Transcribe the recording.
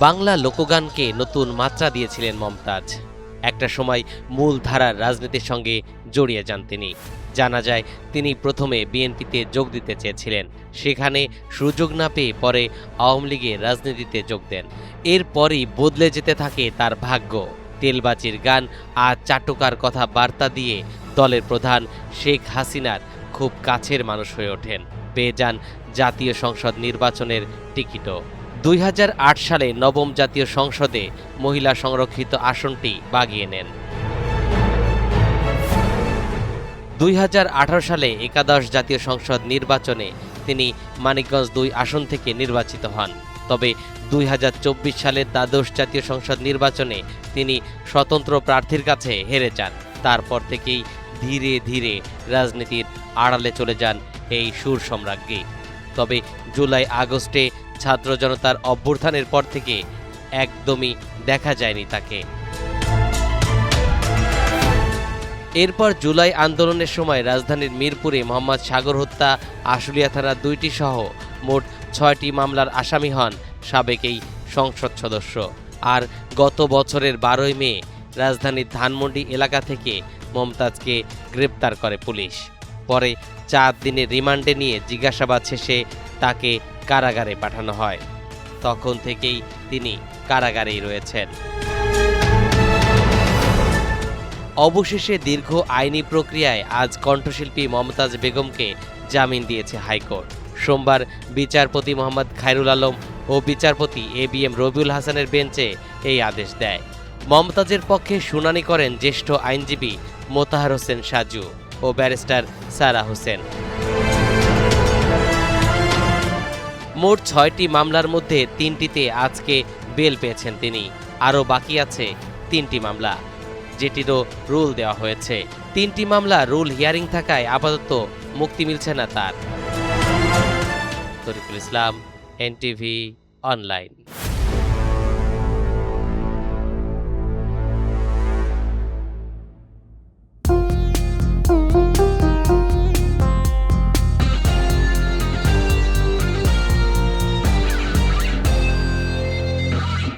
বাংলা লোকগানকে নতুন মাত্রা দিয়েছিলেন মমতাজ। একটা সময় মূল ধারার রাজনীতির সঙ্গে জড়িয়ে যান তিনি। জানা যায় তিনি প্রথমে বিএনপিতে যোগ দিতে চেয়েছিলেন, সেখানে সুযোগ না পেয়ে পরে আওয়ামী লীগের রাজনীতিতে যোগ দেন। এরপরই বদলে যেতে থাকে তার ভাগ্য। তেলবাচির গান আর চাটুকার কথা বার্তা দিয়ে দলের প্রধান শেখ হাসিনার খুব কাছের মানুষ হয়ে ওঠেন। পেয়ে যান জাতীয় সংসদ নির্বাচনের টিকিটও। 2008 সালে নবম জাতীয় সংসদে মহিলা সংরক্ষিত আসনটি বাগিয়ে নেন। 2018 সালে একাদশ জাতীয় সংসদ নির্বাচনে তিনি মানিকগঞ্জ 2 আসন থেকে নির্বাচিত হন। তবে 2024 সালের দ্বাদশ জাতীয় সংসদ নির্বাচনে তিনি স্বতন্ত্র প্রার্থীর কাছে হেরে যান। তারপর থেকেই ধীরে ধীরে রাজনীতির আড়ালে চলে যান এই সুর সম্রাজ্ঞী। তবে জুলাই আগস্টে ছাত্র জনতার অভ্যুত্থানের পর থেকে একদমই দেখা যায়নি তাকে। এরপর জুলাই আন্দোলনের সময় রাজধানীর মিরপুরে মোহাম্মদ সাগর হত্যা, আশুলিয়া থানার 2টি সহ মোট 6টি মামলার আসামি হন সাবেক এই সংসদ সদস্য। আর গত বছরের 12ই মে রাজধানীর ধানমন্ডি এলাকা থেকে মমতাজকে গ্রেপ্তার করে পুলিশ। পরে 4 দিনের রিমান্ডে নিয়ে জিজ্ঞাসাবাদ শেষে তাকে কারাগারে পাঠানো হয়। তখন থেকেই তিনি কারাগারেই রয়েছেন। অবশেষে দীর্ঘ আইনি প্রক্রিয়ায় আজ কণ্ঠশিল্পী মমতাজ বেগমকে জামিন দিয়েছে হাইকোর্ট। সোমবার বিচারপতি মোহাম্মদ খায়রুল আলম ও বিচারপতি ABM রবিউল হাসানের বেঞ্চে এই আদেশ দেয়। মমতাজের পক্ষে শুনানি করেন জ্যেষ্ঠ আইনজীবী মোতাহার হোসেন সাজু ও ব্যারিস্টার সারা হোসেন। মোট 6টি মামলার মধ্যে 3টিতে আজকে বেল পেয়েছেন তিনি। আরও বাকি আছে 3টি মামলা, যেটিরও রুল দেওয়া হয়েছে। 3টি মামলা রুল হিয়ারিং থাকায় আপাতত মুক্তি মিলছে না তার। তরিকুল ইসলাম, NTV অনলাইন।